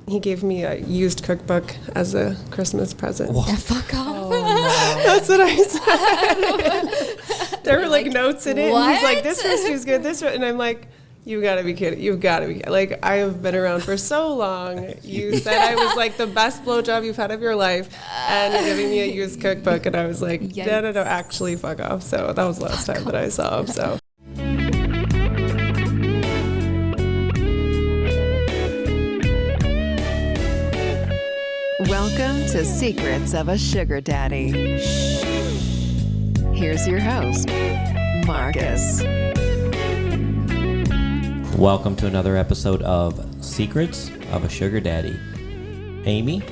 He gave me a used cookbook as a Christmas present. Yeah, fuck off. Oh, no. That's what I said. There were like notes in it. And he's like, this recipe's good. And I'm like, you gotta be kidding. You've gotta be kidding. Like, I have been around for so long. You said I was like the best blowjob you've had of your life, and you're giving me a used cookbook. And I was like, no, actually, fuck off. So that was the last time that I saw him. So. Welcome to Secrets of a Sugar Daddy. Here's your host, Marcus. Welcome to another episode of Secrets of a Sugar Daddy. Amy,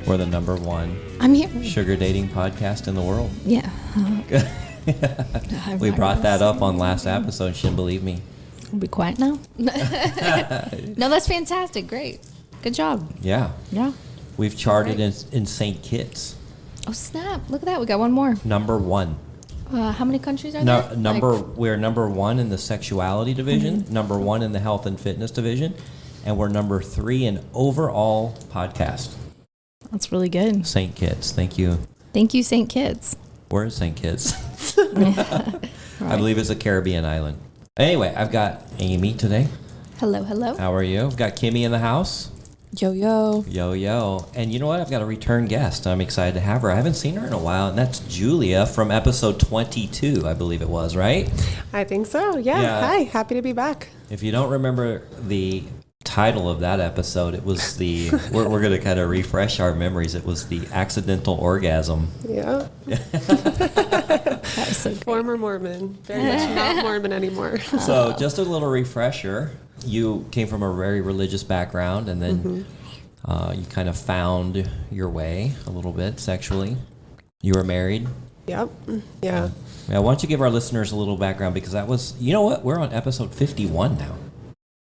we're the number one I'm here. sugar dating podcast in the world. Yeah. We brought that up on last episode. She didn't believe me. Be quiet now. No, that's fantastic. Great. Good job. Yeah. Yeah. We've charted in St. Kitts. Oh, snap. Look at that. We got one more. Number one. How many countries are there? We're number one in the sexuality division, number one in the health and fitness division, and we're number 3 in overall podcast. That's really good. St. Kitts, thank you. Thank you, St. Kitts. Where is St. Kitts? I believe it's a Caribbean island. Anyway, I've got Amy today. Hello, hello. How are you? I've got Kimmy in the house. Yo, yo. Yo, yo. And you know what? I've got a return guest. I'm excited to have her. I haven't seen her in a while, and that's Julia from episode 22, I believe it was, right? I think so. Yeah. Hi. Happy to be back. If you don't remember the title of that episode, it was the, we're going to kind of refresh our memories. It was the Accidental Orgasm. Yeah. That was so great. Former Mormon. Very much not Mormon anymore. So just a little refresher. You came from a very religious background, and then you kind of found your way a little bit sexually. You were married. Yep. Yeah. Yeah. Why don't you give our listeners a little background, because that was, you know what? We're on episode 51 now.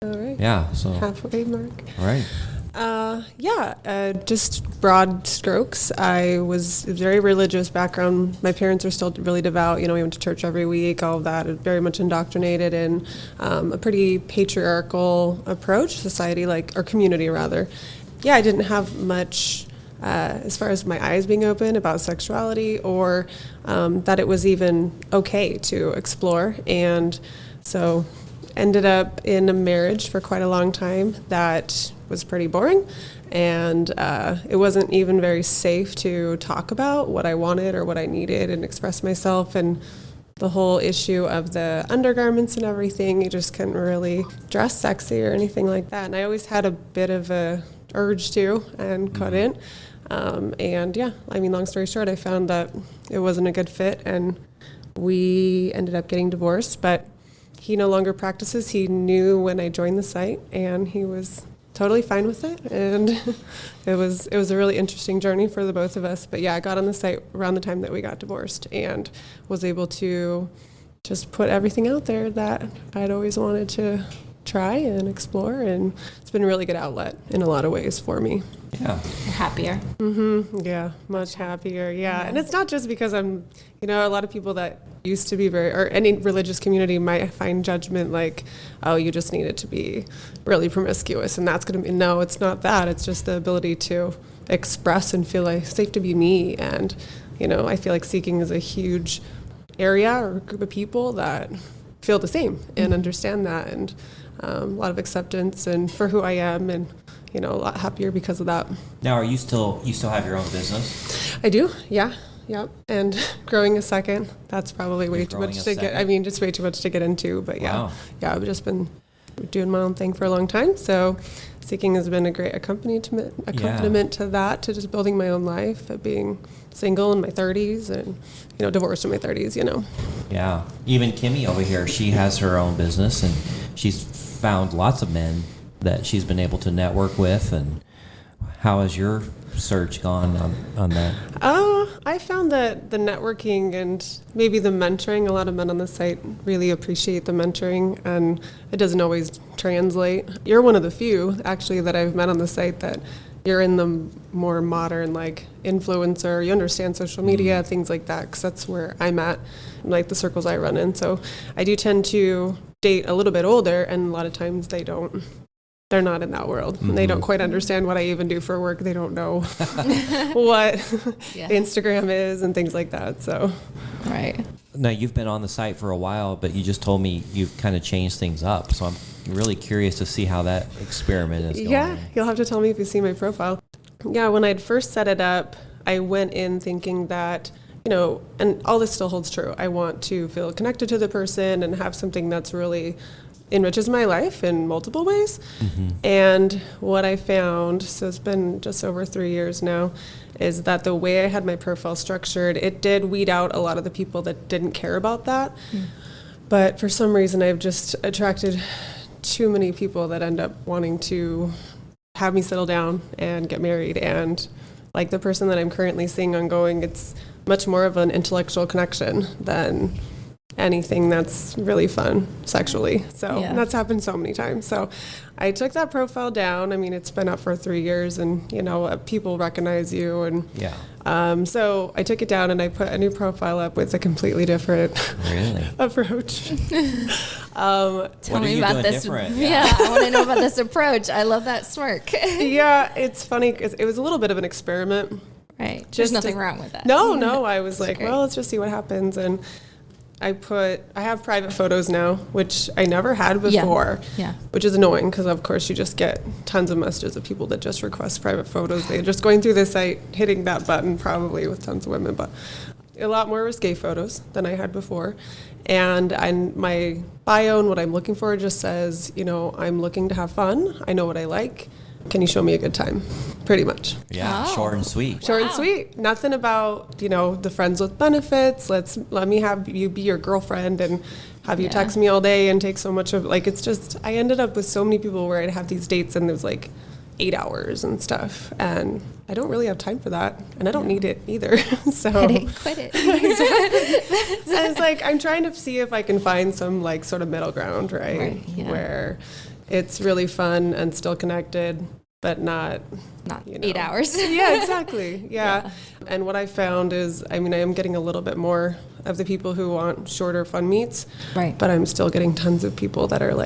All right. Yeah. So Halfway mark. all right. Just broad strokes. I was a very religious background. My parents are still really devout. You know, we went to church every week, all of that. Very much indoctrinated in a pretty patriarchal approach, society, or community rather. Yeah, I didn't have much as far as my eyes being open about sexuality or that it was even okay to explore. And so ended up in a marriage for quite a long time that was pretty boring, and it wasn't even very safe to talk about what I wanted or what I needed and express myself. And the whole issue of the undergarments and everything, you just couldn't really dress sexy or anything like that. And I always had a bit of a urge to and couldn't. Long story short, I found that it wasn't a good fit, and we ended up getting divorced. But he no longer practices. He knew when I joined the site, and he was totally fine with it. And it was a really interesting journey for the both of us. But yeah, I got on the site around the time that we got divorced and was able to just put everything out there that I'd always wanted to try and explore. And it's been a really good outlet in a lot of ways for me. Yeah. You're happier. Mm-hmm. Yeah, much happier. Yeah. And it's not just because I'm, a lot of people that used to be or any religious community might find judgment like, oh, you just need it to be really promiscuous, and that's going to be, no, it's not that. It's just the ability to express and feel like safe to be me. And, I feel like seeking is a huge area or group of people that feel the same and understand that, and a lot of acceptance and for who I am, and a lot happier because of that. Now, you still have your own business? I do, yeah. Yep. And growing a second, that's probably way too much to get, just way too much to get into. But yeah, wow. Yeah, I've just been doing my own thing for a long time. So seeking has been a great accompaniment to that, to just building my own life, of being single in my 30s and, divorced in my 30s, Yeah. Even Kimmy over here, she has her own business, and she's found lots of men that she's been able to network with. And how has your search gone on that? I found that the networking and maybe the mentoring, a lot of men on the site really appreciate the mentoring, and it doesn't always translate. You're one of the few, actually, that I've met on the site that you're in the more modern, influencer, you understand social media, things like that, because that's where I'm at, the circles I run in. So I do tend to date a little bit older, and a lot of times they don't they're not in that world. They don't quite understand what I even do for work. They don't know what Instagram is and things like that. So, Right. Now, you've been on the site for a while, but you just told me you've kind of changed things up. So I'm really curious to see how that experiment is going. yeah, you'll have to tell me if you see my profile. Yeah, when I'd first set it up, I went in thinking that, and all this still holds true. I want to feel connected to the person and have something that's really enriches my life in multiple ways. And what I found, so it's been just over 3 years now, is that the way I had my profile structured, it did weed out a lot of the people that didn't care about that. But for some reason, I've just attracted too many people that end up wanting to have me settle down and get married. And like the person that I'm currently seeing ongoing, it's much more of an intellectual connection than anything that's really fun sexually. So that's happened so many times. So I took that profile down. I mean, it's been up for 3 years and, people recognize you. And so I took it down and I put a new profile up with a completely different approach. Tell me about this. Different? Yeah, I want to know about this approach. I love that smirk. Yeah, it's funny because it was a little bit of an experiment. Right. There's nothing wrong with that. No. I was like, well, let's just see what happens. And I have private photos now, which I never had before, which is annoying because, of course, you just get tons of messages of people that just request private photos. They're just going through the site, hitting that button probably with tons of women, but a lot more risque photos than I had before. And my bio and what I'm looking for just says, I'm looking to have fun. I know what I like. Can you show me a good time? Pretty much. Yeah, short and sweet. Short and sweet. Nothing about, the friends with benefits. Let me have you be your girlfriend and have you text me all day and take so much of, it's just, I ended up with so many people where I'd have these dates and it was 8 hours and stuff. And I don't really have time for that. And I don't need it either. So Quit it. And it's I'm trying to see if I can find some sort of middle ground, right? Where it's really fun and still connected, but not 8 hours. Yeah, exactly. Yeah. And what I found is, I am getting a little bit more of the people who want shorter fun meets, Right. but I'm still getting tons of people that are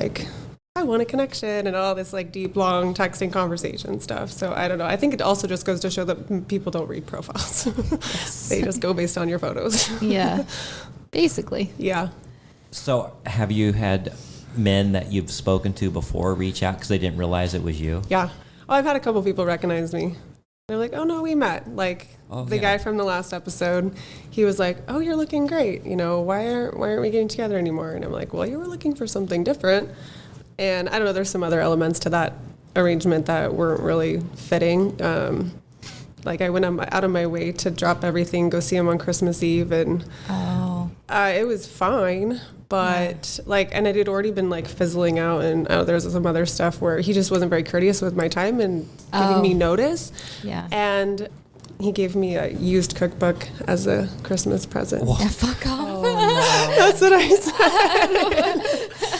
I want a connection and all this deep, long texting conversation stuff. So I don't know. I think it also just goes to show that people don't read profiles. They just go based on your photos. Yeah. Basically. Yeah. So have you had men that you've spoken to before reach out because they didn't realize it was you? Yeah. Oh, I've had a couple people recognize me. They're like, oh, no, we met. The guy from the last episode, he was like, oh, you're looking great. Why aren't we getting together anymore? And I'm like, well, you were looking for something different. And I don't know, there's some other elements to that arrangement that weren't really fitting. I went out of my way to drop everything, go see him on Christmas Eve. And it was fine. But and it had already been fizzling out, and there's some other stuff where he just wasn't very courteous with my time and giving me notice. Yeah. And he gave me a used cookbook as a Christmas present. Yeah, fuck off. Oh, no. That's what I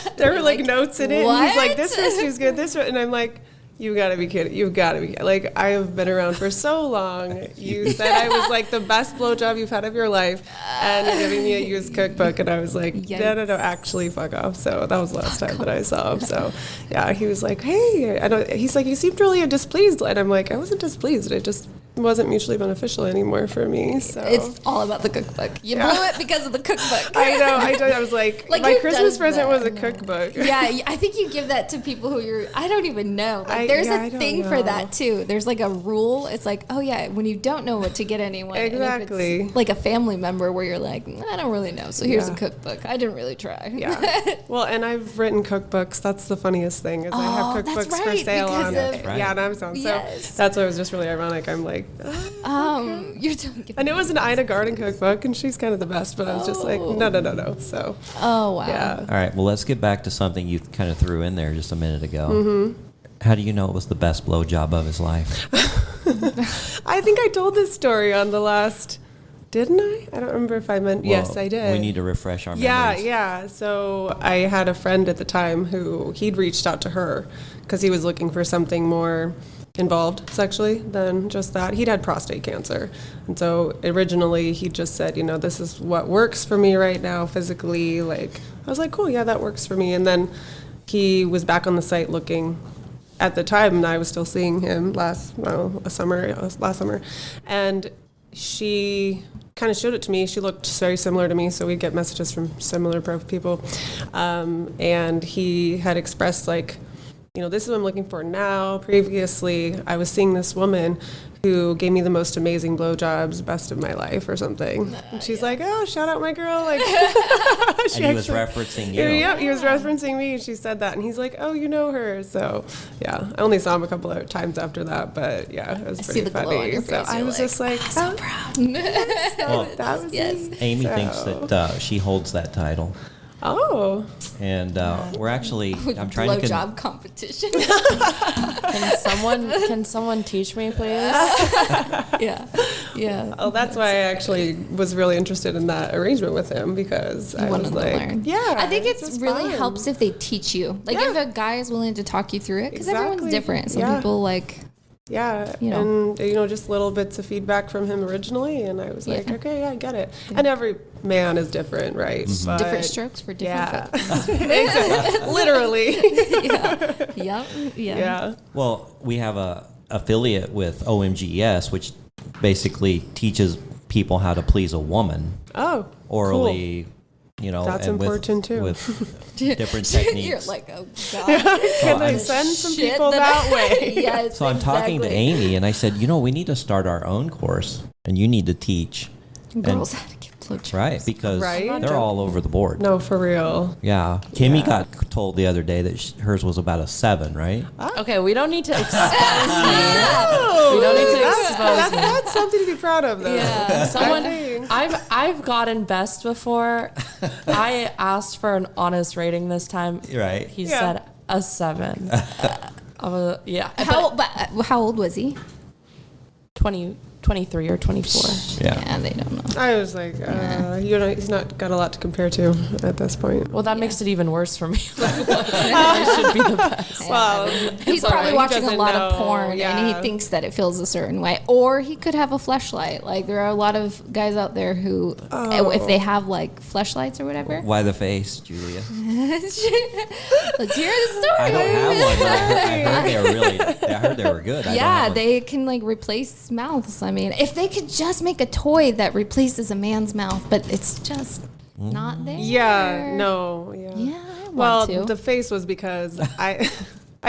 said. There were notes in it. And he's like, this recipe's good. And I'm like, you gotta be kidding. You've gotta be I have been around for so long. You said I was the best blowjob you've had of your life, and you're giving me a used cookbook. And I was like, no, actually, fuck off. So that was the last time that I saw him. So yeah, he was like, hey, he's like, you seemed really displeased. And I'm like, I wasn't displeased. It just wasn't mutually beneficial anymore for me. So it's all about the cookbook. You blew it because of the cookbook. I know. I was like my Christmas present was a cookbook. Yeah, I think you give that to people who I don't even know. There's a thing for that too. There's a rule. It's oh yeah, when you don't know what to get anyone. Exactly. And if it's a family member where you're I don't really know. So here's a cookbook. I didn't really try. Yeah. Well, and I've written cookbooks. That's the funniest thing is I have cookbooks for sale on Amazon. So that's why it was just really ironic. I'm like, you're telling and it was an Ida Garden cookbook, and she's kind of the best, but I was just like, no. So. Oh wow. Yeah. All right. Well, let's get back to something you kind of threw in there just a minute ago. Mm-hmm. How do you know it was the best blowjob of his life? I think I told this story on the last. Didn't I? I don't remember if I meant. Yes, I did. We need to refresh our memories. Yeah. So I had a friend at the time who he'd reached out to her because he was looking for something more involved sexually than just that. He'd had prostate cancer. And so originally he just said, this is what works for me right now physically. I was like, cool, yeah, that works for me. And then he was back on the site looking at the time, I was still seeing him last summer, and she kind of showed it to me. She looked very similar to me, so we get messages from similar people. And he had expressed like, this is what I'm looking for now. Previously, I was seeing this woman who gave me the most amazing blowjobs, best of my life or something. And she's like, oh, shout out my girl. Like, and he was referencing you. Yeah, he was referencing me. She said that. And he's like, oh, you know her. So, yeah, I only saw him a couple of times after that. But, yeah, it was pretty see the funny. glow on your So face. I was just like, so proud. Well, that was me. Amy thinks that she holds that title. Oh. And we're actually, I'm trying to... Blowjob competition. Can someone teach me, please? Yeah. Oh, that's why I actually was really interested in that arrangement with him, because I was like, learn. yeah. I think it's it's just really fun. helps if they teach you. Like if a guy is willing to talk you through it, because everyone's different. Some people like... Yeah, know. and just little bits of feedback from him originally, and I was like, okay, yeah, I get it. And every man is different, right? But different strokes for different folks. Exactly. Literally. Yeah. Well, we have a affiliate with OMGES, which basically teaches people how to please a woman Oh, orally. cool. and That's important too. With different techniques. You're like, oh god. Can I send some people that way? Yes. So I'm talking to Amy, and I said, we need to start our own course, and you need to teach. Girls how to give blowjobs. Right, because Right? they're all over the board. No, for real. Yeah. Kimmy got told the other day that hers was about a 7, right? Okay, we don't need to expose me. We don't need to expose me. That's something to be proud of, though. Yeah, someone. I think. I've gotten best before. I asked for an honest rating this time. Right. He Yeah. said a 7. Yeah. How old was he? 23 or 24. Yeah. They don't know. I was like, he's not got a lot to compare to at this point. Well, that makes it even worse for me. I should be the best. Well, He's sorry, probably he watching a doesn't lot of know. porn and he Yeah. thinks that it feels a certain way. Or he could have a fleshlight. Like there are a lot of guys out there who, if they have like fleshlights or whatever. Why the face, Julia? Let's hear the story. I don't have one, but I heard they were good. I don't Yeah, have one. they can like replace mouths. I mean, if they could just make a toy that replaces a man's mouth, but it's just not there. Yeah, no, yeah. Yeah, I Well, want to. the face was because I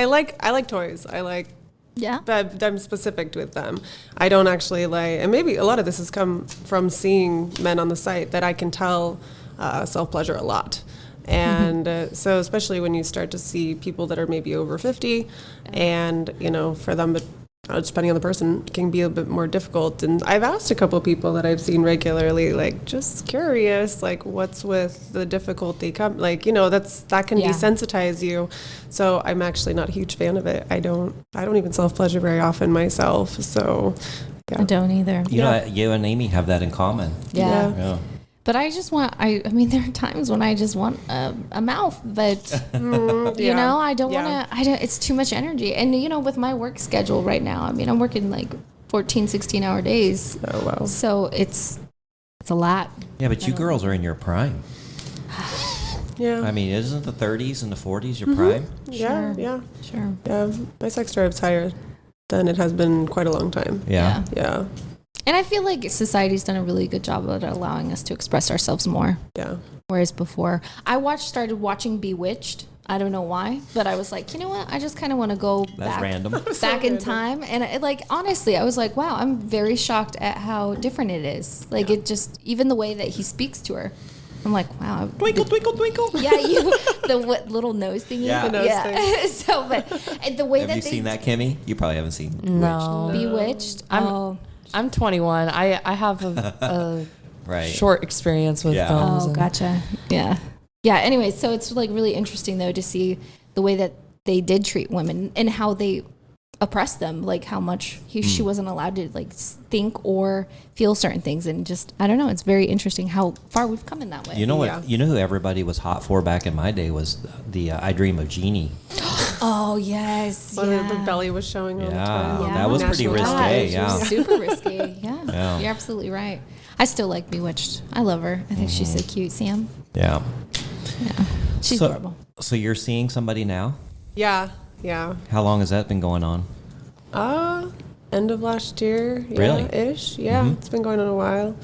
like toys. I like, Yeah. but I'm specific with them. I don't actually like, and maybe a lot of this has come from seeing men on the site that I can tell self-pleasure a lot. And so especially when you start to see people that are maybe over 50 and, for them, depending on the person, it can be a bit more difficult. And I've asked a couple of people that I've seen regularly, like, just curious, like, what's with the difficulty? that can desensitize you. So I'm actually not a huge fan of it. I don't even self-pleasure very often myself. So, yeah. I don't either. You and Amy have that in common. Yeah. Yeah. But I just want, I mean, there are times when I just want a mouth, but, I don't want to, it's too much energy. And, with my work schedule right now, I mean, I'm working like 14, 16-hour days. Oh, wow. So it's a lot. Yeah, but you girls are in your prime. Yeah. I mean, isn't the 30s and the 40s your prime? Yeah, Sure. yeah. Sure. Yeah, my sex drive's higher than it has been in quite a long time. Yeah. Yeah. And I feel like society's done a really good job at allowing us to express ourselves more. Yeah. Whereas before, started watching Bewitched. I don't know why, but I was like, you know what? I just kind of want to go That's random. back in time. And honestly, I was like, wow, I'm very shocked at how different it is. Like it just, even the way that he speaks to her. I'm like, wow. Twinkle, twinkle, twinkle. Yeah, what little nose thingy. Yeah. The nose thing. So, but and the way Have that you seen that, Kimmy? You probably haven't seen No. Bewitched. I'm 21. I have a Right. short experience with films. Oh, and- gotcha. Yeah. Yeah. Anyway, so it's like really interesting though to see the way that they did treat women and how they oppressed them, like how much she wasn't allowed to like think or feel certain things, and just I don't know. It's very interesting how far we've come in that way. You know what? Yeah. You know who everybody was hot for back in my day was the I Dream of Jeannie. Oh yes. When Yeah. her belly was showing all the Yeah. time. Yeah. That was pretty National risque. She Yeah. was super risky. Yeah. Yeah. You're absolutely right. I still like Bewitched. I love her. I think she's so cute. Sam. Yeah. Yeah. She's so, adorable. So you're seeing somebody now? Yeah. Yeah. How long has that been going on? End of last year. Really? Ish. Yeah. It's been going on a while.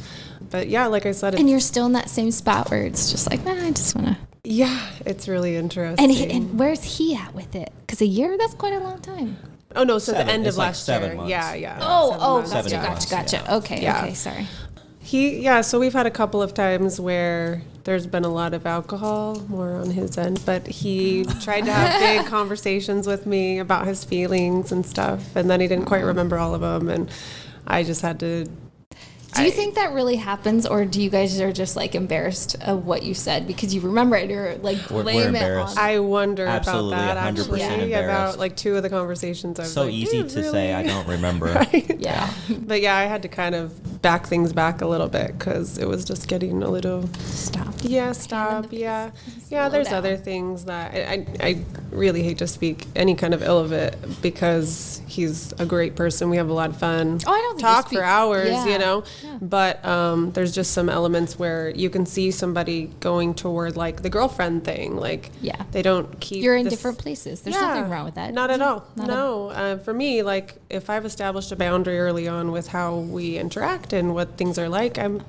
But yeah, like I said, And you're still in that same spot where it's just like, I just want to. yeah, it's really interesting. And where's he at with it? Because a year, that's quite a long time. Oh no, so the end It's of like last 7 year. months. Yeah. Oh, 7 7 months, months. gotcha. yeah. Okay, Yeah. okay, sorry. So we've had a couple of times where there's been a lot of alcohol, more on his end, but he tried to have big conversations with me about his feelings and stuff, and then he didn't quite remember all of them, and I just had to. Do you think that really happens, or do you guys are just like embarrassed of what you said because you remember it, or like We're blame it on? embarrassed. I wonder Absolutely, about that 100% actually, embarrassed. about like 2 of the conversations. I was So like, easy "Dude, to say, I really?" don't remember. Yeah. But yeah, I had to kind of back things back a little bit because it was just getting a little. Stop. Yeah, stop. Yeah, Slow there's down. other things that I really hate to speak any kind of ill of it because he's a great person. We have a lot of fun. Oh, I don't think you talk speak- for hours, yeah, you know. yeah. But there's just some elements where you can see somebody going toward like the girlfriend thing. Like, Yeah. they don't keep. You're in this- different places. There's Yeah, nothing wrong with that. Not at all. Not No. For me, like if I've established a boundary early on with how we interact and what things are like, I'm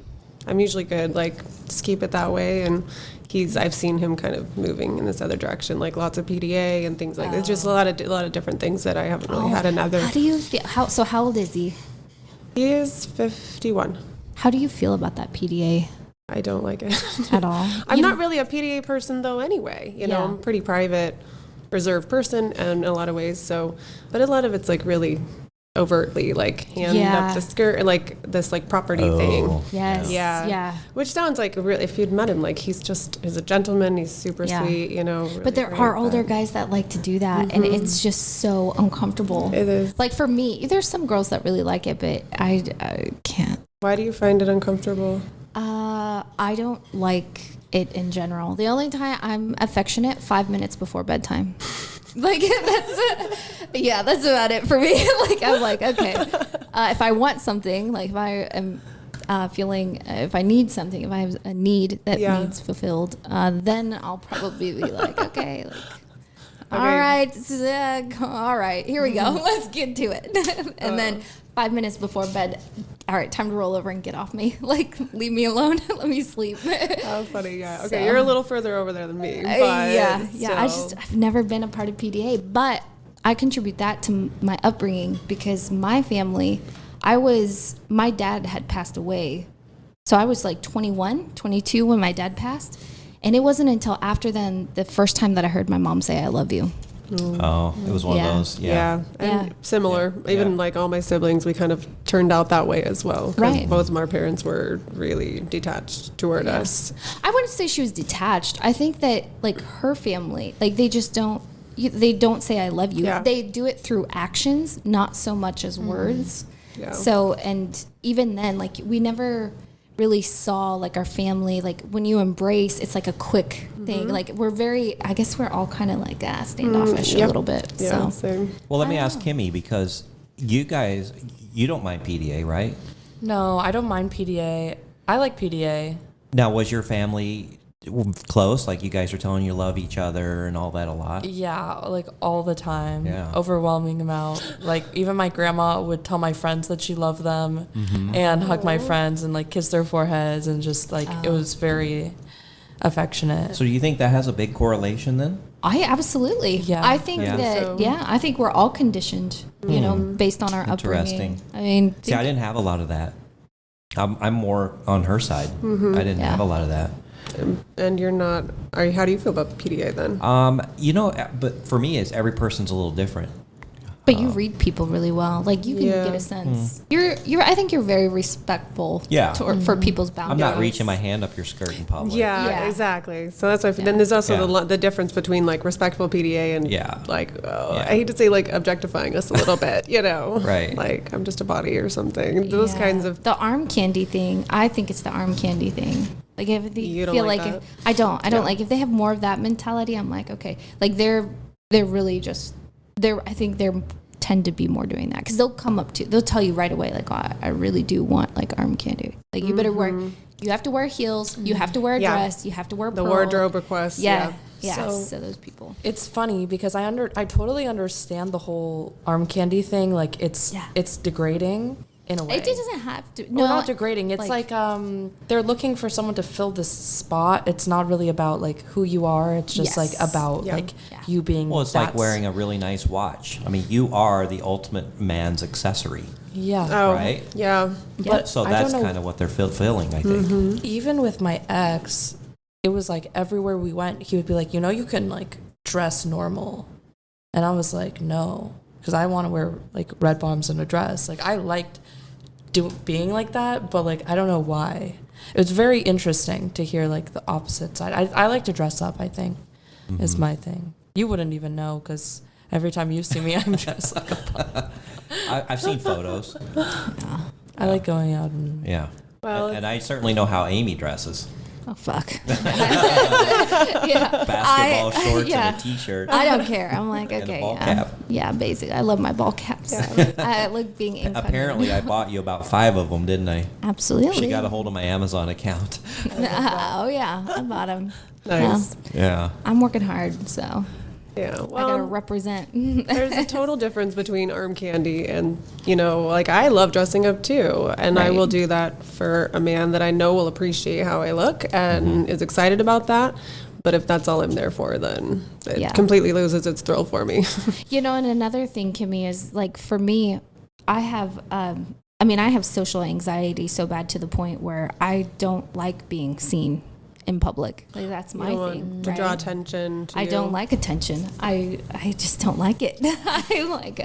usually good. Like just keep it that way. And I've seen him kind of moving in this other direction, like lots of PDA and things like that. It's just a lot of different things that I haven't really had another. How do you feel? How old is he? He is 51. How do you feel about that PDA I don't like it at all? I'm not really a PDA person though anyway. You know, Yeah. I'm a pretty private, reserved person in a lot of ways. So, but a lot of it's like really overtly like hand Yeah. up the skirt, like this like property thing. Yes. Yeah. Yeah. Which sounds like really, if you'd met him, like he's a gentleman. He's super Yeah. sweet, you know. Really But there great, are older but- guys that like to do that, and it's just so uncomfortable. It is. Like for me, there's some girls that really like it, but I can't. Why do you find it uncomfortable? I don't like it in general. The only time I'm affectionate, 5 minutes before bedtime. Like that's about it for me. Like I'm like, okay, if I want something, like if I am feeling, if I need something, if I have a need that Yeah. needs fulfilled, then I'll probably be like, okay, like, all Okay. right, all right, here we go. Let's get to it. And then 5 minutes before bed, all right, time to roll over and get off me. Like, leave me alone. Let me sleep. Oh, funny. Yeah. Okay, So- you're a little further over there than me. But yeah. still. I've never been a part of PDA, but I contribute that to my upbringing because my family, my dad had passed away. So I was like 21, 22 when my dad passed. And it wasn't until after then, the first time that I heard my mom say, I love you. Oh, it was one Yeah. of those. Yeah, and Yeah. similar. Yeah. Even Yeah. like all my siblings, we kind of turned out that way as well. 'Cause Right. both of our parents were really detached toward us. I wouldn't say she was detached. I think that like her family, like they just don't, they don't say I love you. Yeah. They do it through actions, not so much as words. Yeah. So, and even then, like we never really saw like our family, like when you embrace, it's like a quick thing. Like I guess we're all kind of like standoffish a Yep. little bit. Yeah, So same. Well, let me ask Kimmy, because you guys, you don't mind PDA, right? No, I don't mind PDA. I like PDA. Now, was your family close? Like you guys were telling you love each other and all that a lot? Yeah, like all the time. Yeah. Overwhelming amount. Like even my grandma would tell my friends that she loved them and hug my friends and like kiss their foreheads and just like it was very affectionate. So do you think that has a big correlation then? I absolutely, Yeah. I think Yeah. that, So- I think we're all conditioned, you know, based on our Interesting. upbringing. I mean, See, I didn't have a lot of that. I'm more on her side. I didn't Yeah. have a lot of that. And you're not. How do you feel about PDA then? But for me, it's every person's a little different. but you read people really well. Like you can Yeah. get a sense. I think you're very respectful. Yeah. For people's boundaries. I'm not reaching my hand up your skirt in public. Yeah, Yeah. exactly. So that's why. Then there's also Yeah. the difference between like respectful PDA and Yeah. like Yeah. I hate to say like objectifying us a little bit, you know, Right. Like I'm just a body or something. Those Yeah. kinds of. The arm candy thing. I think it's the arm candy thing. Like if they You don't feel like like that? I don't Yeah. like if they have more of that mentality. I'm like okay. Like they're really just I think they're tend to be more doing that because they'll tell you right away like oh, I really do want like arm candy. Like you better wear. You have to wear heels. You have to wear a Yeah. dress. You have to wear The pearl. wardrobe requests. Yeah. Yeah, So- so those people. It's funny because I totally understand the whole arm candy thing. Like it's degrading in a way. It doesn't have to. No, not degrading. It's like they're looking for someone to fill this spot. It's not really about like who you are. It's just like Yes. about Yeah. like you being. Well, it's like that's- wearing a really nice watch. I mean, you are the ultimate man's accessory, Yeah. Oh, right? yeah. But So I that's don't know, kind of what they're fulfilling, I think. even with my ex, it was like everywhere we went, he would be like, you can like dress normal, and I was like, no, because I want to wear like red bottoms and a dress. Like I liked being like that, but like I don't know why. It was very interesting to hear like the opposite side. I like to dress up. I think is my thing. You wouldn't even know because every time you see me, I'm dressed like a. I've seen photos. I like going out and Yeah. Well, and I certainly know how Amy dresses. Oh fuck. Yeah. Basketball shorts yeah. and a t-shirt. I don't care. I'm like, And a okay. ball cap. Yeah, basically. I love my ball caps. I like being incognito. Apparently, I bought you about 5 of them, didn't I? Absolutely. She got a hold of my Amazon account. Oh, yeah. I bought them. nice. Yeah. I'm working hard, so Yeah. I got to Well, represent. there's a total difference between arm candy and, like I love dressing up too. And I Right. will do that for a man that I know will appreciate how I look and is excited about that. But if that's all I'm there for, then it Yeah. completely loses its thrill for me. And another thing, Kimmy, is like for me, I have, I have social anxiety so bad to the point where I don't like being seen in public. Like that's my You don't thing. want to right? draw attention to I you. don't like attention. I just don't like it. I'm like,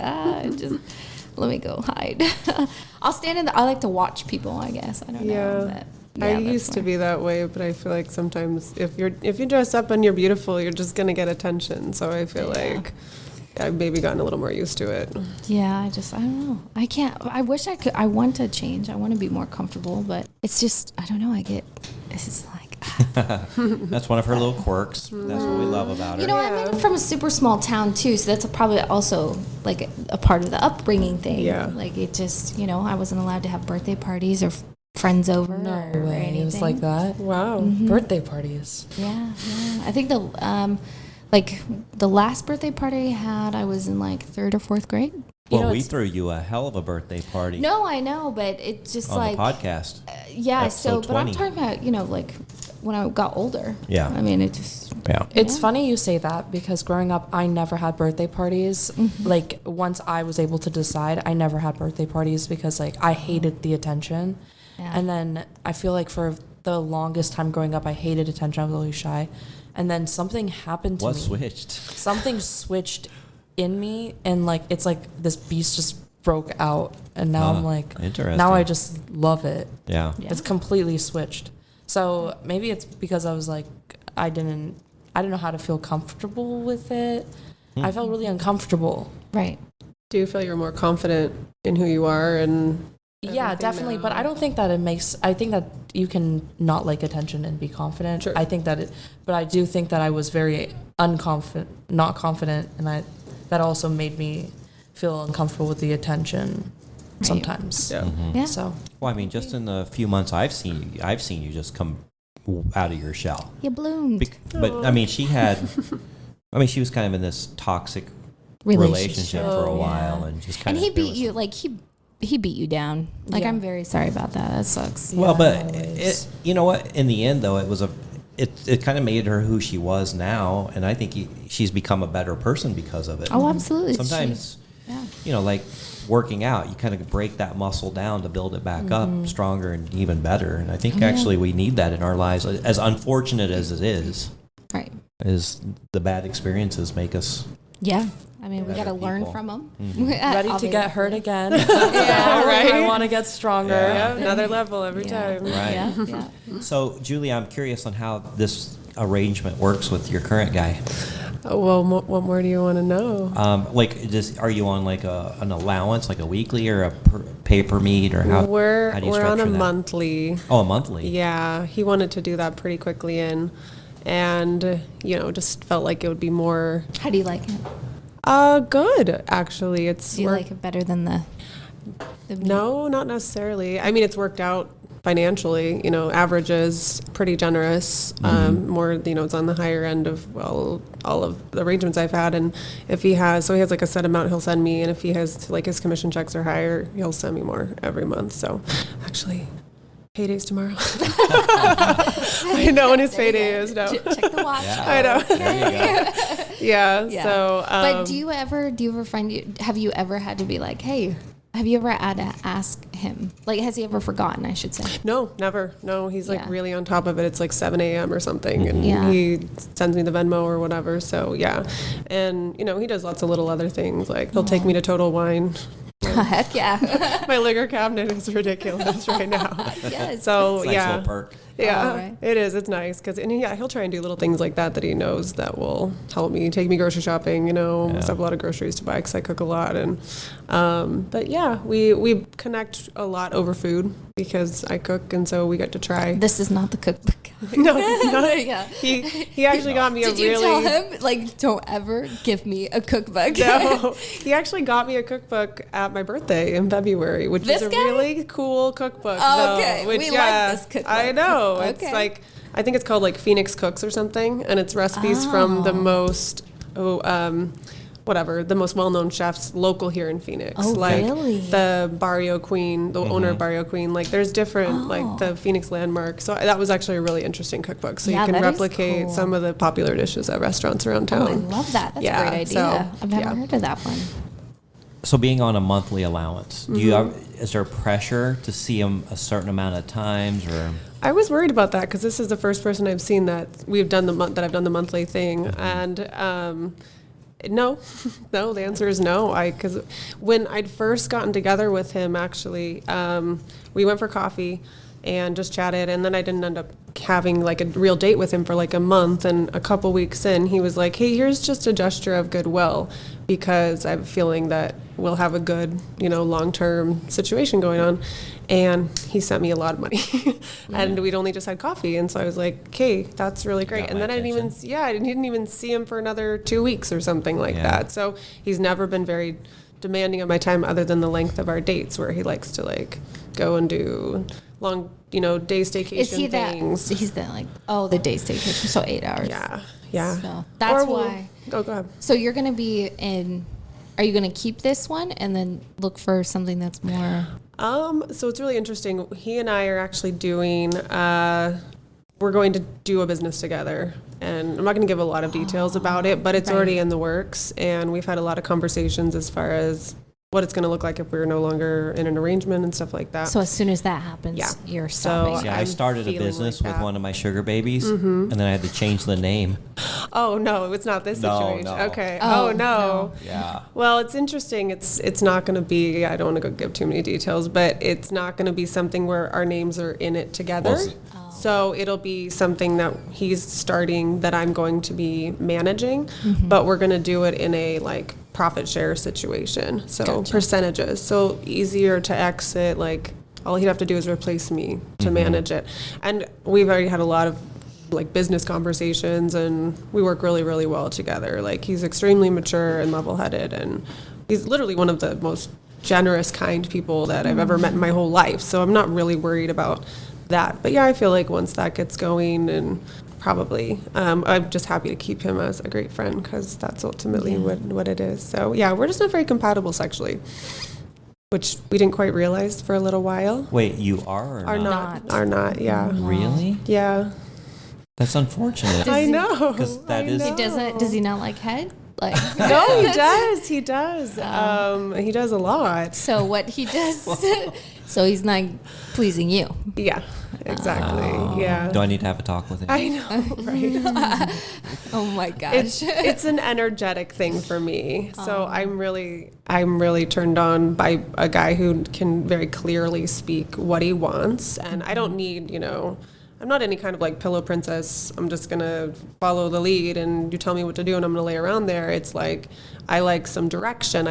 just let me go hide. I'll stand in I like to watch people, I guess. I don't know. Yeah. But I that's used to where- be that way, but I feel like sometimes if you dress up and you're beautiful, you're just gonna get attention. So I feel like I've maybe gotten a little more used to it. Yeah, I don't know. I can't. I wish I could. I want to change. I want to be more comfortable, but it's just, I don't know. It's just like, That's one of her little quirks. That's what we love about her. I'm from a super small town too, so that's probably also like a part of the upbringing thing. Yeah. Like it just, I wasn't allowed to have birthday parties or friends over. no or way. anything. It was like that. Wow. Birthday parties. Yeah. I think the last birthday party I had, I was in like 3rd or 4th grade. Well, we threw you a hell of a birthday party No, I know, but it's just on like the podcast. yeah. Episode So, but I'm 20. talking about like when I got older. Yeah. I mean, it just Yeah. It's funny you say that because growing up, I never had birthday parties. Like once I was able to decide, I never had birthday parties because like I hated the attention. Yeah. And then I feel like for the longest time growing up, I hated attention. I was always shy. And then something happened to What me. switched? Something switched in me, and like it's like this beast just broke out, and now I'm like, interesting. now I just love it. Yeah. It's completely switched. So maybe it's because I was like, I didn't know how to feel comfortable with it. I felt really uncomfortable. right. Do you feel you're more confident in who you are and Yeah, everything definitely. now? But I don't think that I think that you can not like attention and be confident. Sure. I think that but I do think that I was very not confident, and that also made me feel uncomfortable with the attention sometimes. Yeah. Yeah. So Well, I mean, just in the few months I've seen you just come out of your shell. You bloomed. But I mean, she was kind of in this toxic relationship for a Oh, while, and just kind And of. he beat you, like he beat you down. Like Yeah. I'm very sorry about that. That sucks. Well, but always. you know what? In the end, though, it kind of made her who she was now, and I think she's become a better person because of it. Oh, absolutely. Sometimes, Yeah. like working out, you kind of break that muscle down to build it back up stronger and even better. And I think actually we need that in our lives. As unfortunate as it is Right. the bad experiences make us. Yeah. I mean, we got to Better learn people. from them. ready to get hurt again. Yeah, right. I want to get stronger. Yeah. Yeah, another level every time. Right. Yeah. Yeah. So, Julie, I'm curious on how this arrangement works with your current guy. Oh, well, what more do you want to know? Are you on like an allowance, like a weekly or a pay per meet, or how? We're how do you on a structure that? monthly. Oh, a monthly. Yeah, he wanted to do that pretty quickly and just felt like it would be more How do you like it? good actually. It's Do you work- like it better than the No, not necessarily. I mean, it's worked out financially, averages pretty generous. More, it's on the higher end of all of the arrangements I've had. And if he has like a set amount he'll send me, and if he has like his commission checks are higher, he'll send me more every month. So actually, payday's tomorrow. I know when his payday is. No, Check the watch. Yeah. I know. There you go. Yeah. Yeah. So, But do you ever have you ever had to be like, hey, have you ever had to ask him? Like, has he ever forgotten, I should say? no, never. No, he's like Yeah. really on top of it. It's like 7 a.m. or something, and Yeah. he sends me the Venmo or whatever. So yeah, and he does lots of little other things. Like he'll take me to Total Wine. Heck yeah. My liquor cabinet is ridiculous right now. Yes. So It's a nice yeah, little perk. yeah, Oh, right. it is. It's nice because he'll try and do little things like that he knows that will help me. Take me grocery shopping. I have a lot of groceries to buy because I cook a lot, and but yeah, we connect a lot over food because I cook, and so we get to try. This is not the cookbook. No, Yeah. he actually got me Did a you really. tell him, like, don't ever give me a cookbook? No, he actually got me a cookbook at my birthday in February, which This is a guy? really cool cookbook. Oh, though, okay. which, We like yeah, this cookbook. I know. It's Okay. like, I think it's called like Phoenix Cooks or something, and it's recipes from the most, the most well-known chefs local here in Phoenix. Oh, like really? the Barrio Queen, the owner of Barrio Queen. Like there's different, like the Phoenix landmark. So that was actually a really interesting cookbook. So Yeah, you can that is replicate cool. some of the popular dishes at restaurants around Oh, town. I love that. That's Yeah, a great idea. so, I've never yeah. heard of that one. So being on a monthly allowance, is there pressure to see him a certain amount of times, or? I was worried about that because this is the first person I've seen that we've done that I've done the monthly thing, and no, the answer is no. Because when I'd first gotten together with him, actually, we went for coffee and just chatted, and then I didn't end up having like a real date with him for like a month. And a couple weeks in, he was like, "Hey, here's just a gesture of goodwill because I have a feeling that we'll have a good, long-term situation going on." And he sent me a lot of money, and we'd only just had coffee, and so I was like, "Okay, that's really great." Got And my then I didn't even see him for another 2 weeks or something like Yeah. that. So he's never been very demanding of my time, other than the length of our dates, where he likes to like go and do long, day staycation Is he that? things. He's that like, the day staycation, so 8 hours. Yeah. So that's Or we'll- why. Go ahead. So you're gonna be in. Are you gonna keep this one and then look for something that's more? So it's really interesting. He and I are actually doing, we're going to do a business together. And I'm not going to give a lot of details about it, but it's Right. already in the works. And we've had a lot of conversations as far as what it's going to look like if we're no longer in an arrangement and stuff like that. So as soon as that happens, Yeah. you're So- stopping. Yeah, I I'm started a feeling business like with that. one of my sugar babies, and then I had to change the name. Oh, no, it's not this No, situation. no. Okay. Oh, Oh, no. Yeah. Well, it's interesting. It's not going to be, I don't want to go give too many details, but it's not going to be something where our names are in it together. Well, So it'll be something that he's starting that I'm going to be managing, but we're going to do it in a like profit share situation. So percentages. So easier to exit. Like all he'd have to do is replace me to manage it. And we've already had a lot of like business conversations, and we work really, really well together. Like he's extremely mature and level-headed, and he's literally one of the most generous, kind people that I've ever met in my whole life. So I'm not really worried about that. But yeah, I feel like once that gets going, and probably, I'm just happy to keep him as a great friend because that's ultimately what it is. So yeah, we're just not very compatible sexually, which we didn't quite realize for a little while. Wait, you are or Are not? not, are not, yeah. Really? Yeah. That's unfortunate. I know. 'Cause that I is- know. Does he not like head? Like No, he does. He does. He does a lot. so what he does? So he's not pleasing you. Yeah, exactly. Yeah. Do I need to have a talk with him? I know, right? Oh my gosh. It's an energetic thing for me. So I'm really turned on by a guy who can very clearly speak what he wants, and I don't need, I'm not any kind of like pillow princess. I'm just gonna follow the lead, and you tell me what to do, and I'm gonna lay around there. It's like I like some direction.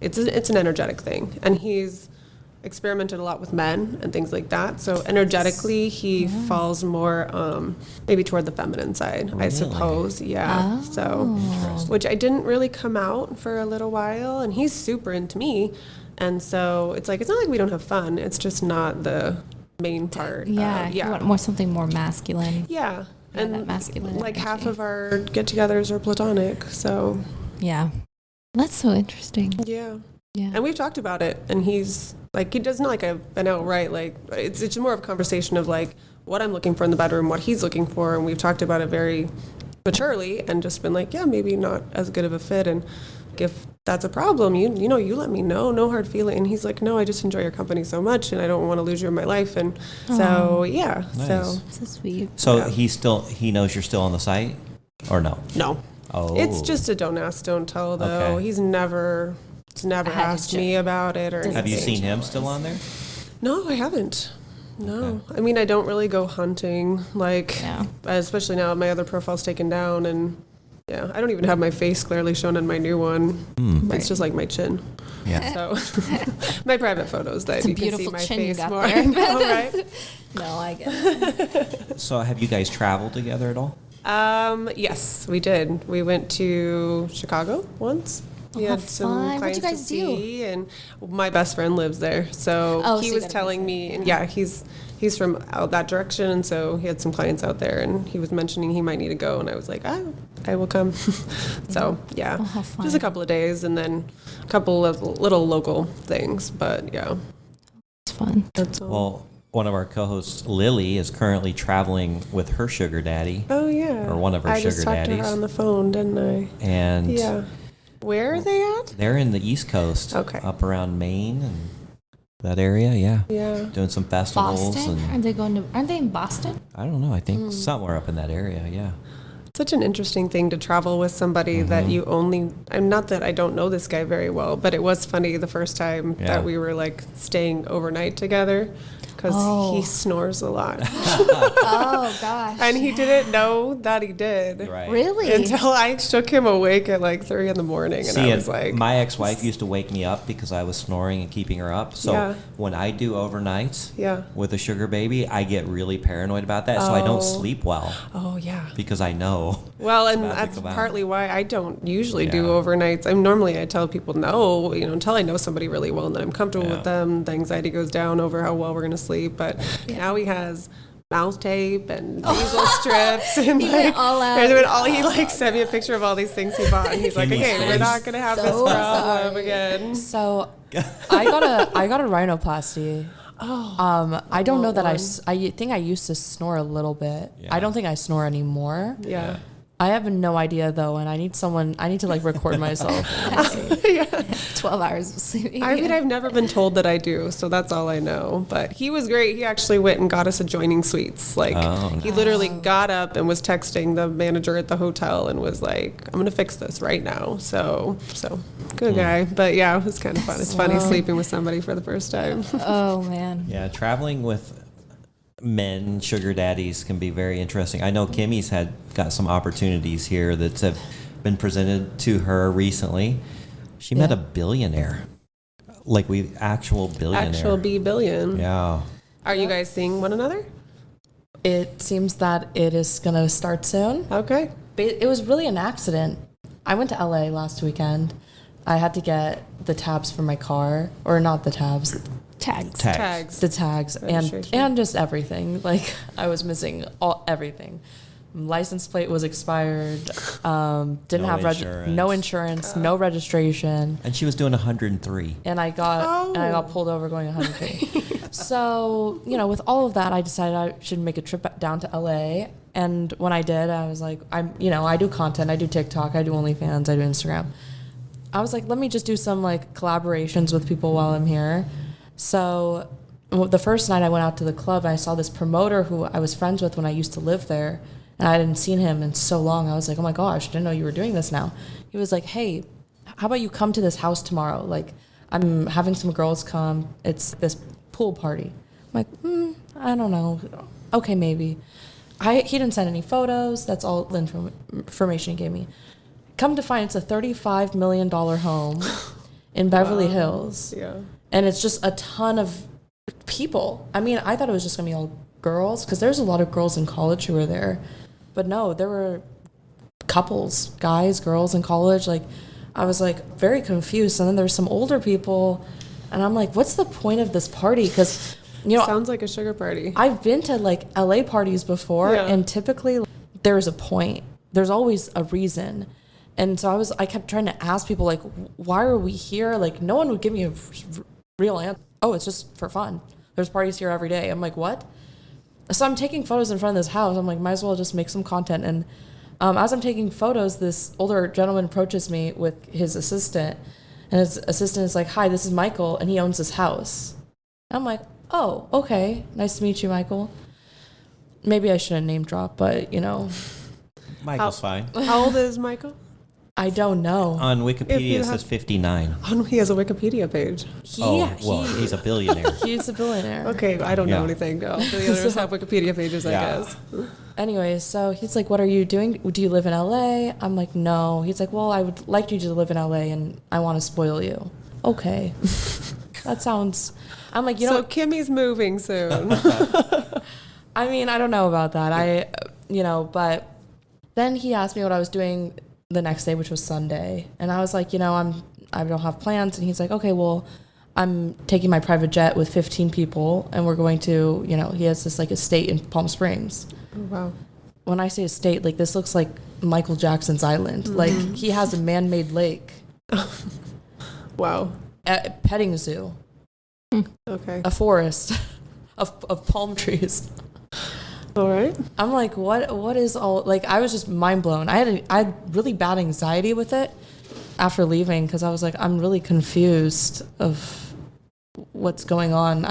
It's an energetic thing, and he's experimented a lot with men and things like that. So energetically, he falls more maybe toward the feminine side, I Really? suppose. Yeah. So, which I didn't really come out for a little while, and he's super into me, and so it's like it's not like we don't have fun. It's just not the main part. Yeah, you want more something more masculine. Yeah. Yeah, And that masculine like half energy. of our get-togethers are platonic. So Yeah, that's so interesting. yeah. Yeah, And we've talked about it, and he's like, he doesn't like an outright, like, it's more of a conversation of like what I'm looking for in the bedroom, what he's looking for, and we've talked about it very maturely and just been like, yeah, maybe not as good of a fit, and if that's a problem, you know, you let me know, no hard feeling. And he's like, no, I just enjoy your company so much, and I don't want to lose you in my life, and so yeah, Nice. so so sweet. So Yeah. he knows you're still on the site, or no? no, Oh, it's just a don't ask, don't tell though. Okay. He's never asked me about it or anything. Have you seen him still on there? No, I haven't. No. I mean, I don't really go hunting, like, Yeah. especially now my other profile's taken down, and yeah, I don't even have my face clearly shown in my new one. It's just like my chin. Yeah. So my private photos that It's a you can see beautiful my chin you face got more. there. I know, right? No, I get it. So have you guys traveled together at all? Yes, we did. We went to Chicago once. We Oh, had how some fun. What'd clients you guys to do? see, and my best friend lives there, so Oh, he so you was got a telling visit, me, and yeah, he's from out that direction, and so he had some clients out there, and he was mentioning he might need to go, and I was like, I will come. So yeah, Oh, how just fun. a couple of days, and then a couple of little local things, but yeah, It's fun. that's all. Well, one of our co-hosts, Lily, is currently traveling with her sugar daddy, Oh yeah, or one of her I just sugar talked to daddies. her on the phone, didn't I? and Yeah. Where are they at? they're in the East Coast, Okay. up around Maine and that area. Yeah, Yeah. doing some festivals, Boston? and Aren't they going to? Aren't they in Boston? I don't know. I Hmm. think somewhere up in that area. Yeah. Such an interesting thing to travel with somebody that you only, I'm not that I don't know this guy very well, but it was funny the first time Yeah. that we were like staying overnight together because Oh. he snores a lot. Oh gosh. And he didn't know that he did. Right. Really? Until I shook him awake at like 3 in the morning, and See, I was like, my ex-wife used to wake me up because I was snoring and keeping her up. So Yeah. when I do overnights Yeah. with a sugar baby, I get really paranoid about that. So I don't Oh. sleep well oh yeah. because I know. Well, and about to that's come out. partly why I don't usually do Yeah. overnights. I'm normally, I tell people no, until I know somebody really well and that I'm comfortable Yeah. with them, the anxiety goes down over how well we're going to sleep. But now he has mouth tape and nasal strips, and He like, went all out. and all he like sent me a picture of all these things he bought, and he's like, Kimmy's okay, we're face. not going to have this So problem sorry. again. So I got a rhinoplasty. I don't know that I think I used to snore a little bit. Yeah. I don't think I snore anymore. Yeah. I have no idea though, and I need to like record myself. 12 hours of sleep. I mean, I've never been told that I do, so that's all I know. But he was great. He actually went and got us adjoining suites. Like, Oh, he literally got up and was texting the manager at the hotel and was like, I'm going to fix this right now. So good guy. But yeah, it was kind of fun. It's funny sleeping with somebody for the first time. Oh man. Yeah, traveling with men, sugar daddies, can be very interesting. I know Kimmy's got some opportunities here that have been presented to her recently. She met a billionaire, actual billionaire. Actual B billion. Yeah. Are you guys seeing one another? It seems that it is gonna start soon. Okay. But it was really an accident. I went to LA last weekend. I had to get the tabs for my car, or not the tabs, Tags. Tags. the tags, Registration. and just everything. Like I was missing everything. License plate was expired. Didn't No have insurance. no insurance, no registration, And she was doing 103. and I got pulled over going 100. So with all of that, I decided I should make a trip down to LA. And when I did, I was like, I do content, I do TikTok, I do OnlyFans, I do Instagram. I was like, let me just do some like collaborations with people while I'm here. So the first night I went out to the club, and I saw this promoter who I was friends with when I used to live there, and I hadn't seen him in so long. I was like, oh my gosh, I didn't know you were doing this now. He was like, hey, how about you come to this house tomorrow? Like, I'm having some girls come. It's this pool party. I'm like, I don't know. Okay, maybe. He didn't send any photos. That's all the information he gave me. Come to find, it's a $35 million home in Beverly Hills. Yeah. And it's just a ton of people. I mean, I thought it was just going to be all girls, because there's a lot of girls in college who were there. But no, there were couples, guys, girls in college. Like, I was like very confused. And then there's some older people. And I'm like, what's the point of this party? Because You know, Sounds like a sugar party. I've been to like LA parties before, Yeah. and typically there's a point. There's always a reason. And so I kept trying to ask people, like, why are we here? Like, no one would give me a real answer. Oh, it's just for fun. There's parties here every day. I'm like, what? So I'm taking photos in front of this house. I'm like, might as well just make some content. And as I'm taking photos, this older gentleman approaches me with his assistant. And his assistant is like, hi, this is Michael, and he owns this house. I'm like, oh, okay. Nice to meet you, Michael. Maybe I shouldn't name drop, but, you know. Michael's fine. How old is Michael? I don't know. On If Wikipedia, you it says 59. Oh, he has a Wikipedia page. He's a billionaire. He's a billionaire. Okay, I don't know Yeah. anything. No, billionaires have Wikipedia pages, I Yeah. guess. Anyway, so he's like, what are you doing? Do you live in LA? I'm like, no. He's like, well, I would like you to live in LA and I want to spoil you. Okay. That sounds, I'm like, you So know, Kimmy's moving soon. I mean, I don't know about that. But then he asked me what I was doing the next day, which was Sunday. And I was like, I don't have plans. And he's like, okay, well, I'm taking my private jet with 15 people and we're going to, he has this like estate in Palm Springs. Wow. When I say estate, like this looks like Michael Jackson's island. Like he has a man-made lake, Wow. a petting zoo, Okay. a forest of palm trees. All right. I'm like, what is all, like, I was just mind blown. I had really bad anxiety with it after leaving because I was like, I'm really confused of what's going on.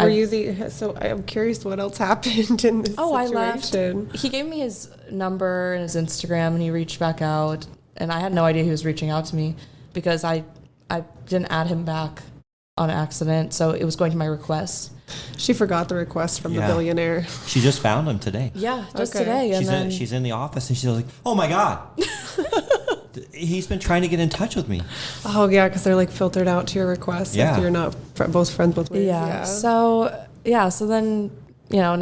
So I'm curious what else happened in this I situation. left. He gave me his number and his Instagram and he reached back out and I had no idea he was reaching out to me because I didn't add him back on accident. So it was going to my requests. She forgot the request from the Yeah. billionaire. She just found him today. Yeah, just Okay. today. And She's in the office and she's like, oh my God. He's been trying to get in touch with me. Oh, yeah, because they're like filtered out to your requests Yeah. if you're not both friends both ways. Yeah. So then, now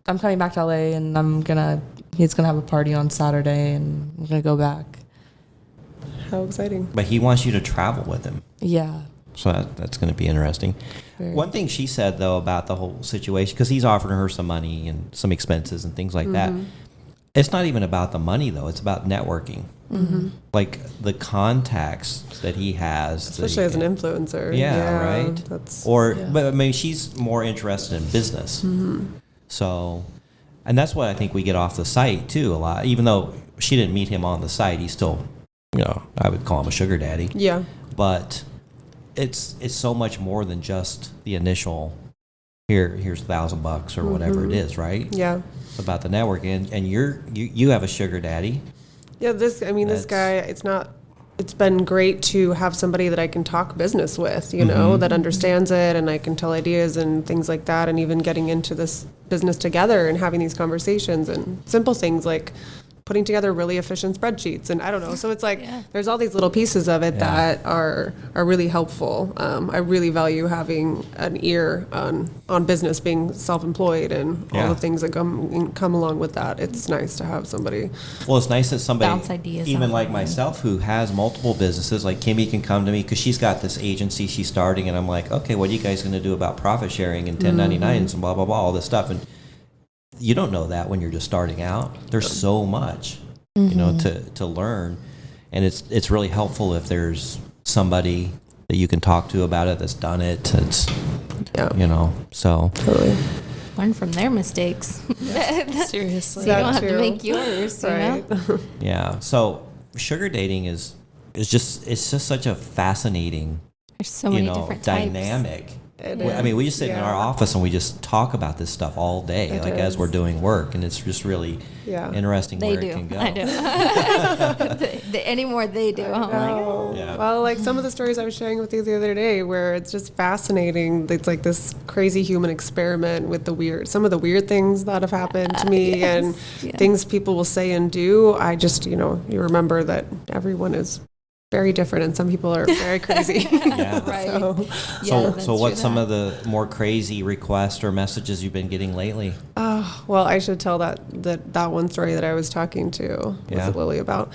I'm coming back to LA and he's gonna have a party on Saturday and I'm gonna go back. How exciting. But he wants you to travel with him. Yeah. So that's going to be interesting. Very. One thing she said, though, about the whole situation, because he's offering her some money and some expenses and things like that. It's not even about the money, though. It's about networking. Like the contacts that he has. Especially as an influencer. Yeah, right. But I mean, she's more interested in business. So, and that's what I think we get off the site, too, a lot. Even though she didn't meet him on the site, he's still, I would call him a sugar daddy. Yeah. But it's so much more than just the initial here's $1,000 or whatever it is, right? Yeah. It's about the networking, and you have a sugar daddy. Yeah, this guy, it's been great to have somebody that I can talk business with, that understands it, and I can tell ideas and things like that, and even getting into this business together and having these conversations and simple things like putting together really efficient spreadsheets, and I don't know. So it's like there's all these little pieces of it that are really helpful. I really value having an ear on business, being self-employed, and all the things that come along with that. It's nice to have somebody. Well, it's nice that somebody, Bounce ideas even off like of myself, who has multiple businesses, like Kimmy can come to me because she's got this agency she's starting, and I'm like, okay, what are you guys going to do about profit sharing and 1099s and blah, blah, blah, all this stuff. And you don't know that when you're just starting out. There's so much, to learn, and it's really helpful if there's somebody that you can talk to about it that's done it. It's so Totally. Learn from their mistakes. Seriously. So you don't have to make yours, Right. yeah. So sugar dating is just such a fascinating There's so many different types. dynamic. It I mean, we is, just sit in yeah. our office and we just talk about this stuff all day, It like as is. we're doing work, and it's just really interesting They where do. it can go. I do. Anymore they do. I'm like, Oh. Yeah. Well, like some of the stories I was sharing with you the other day, where it's just fascinating. It's like this crazy human experiment with some of the weird things that have happened to me, yes, and yeah. things people will say and do. I just, you remember that everyone is very different, and some people are very crazy. Yeah. right. So, So what's some of the more crazy requests or messages you've been getting lately? well, I should tell that one story that I was talking to Yeah. Lily about.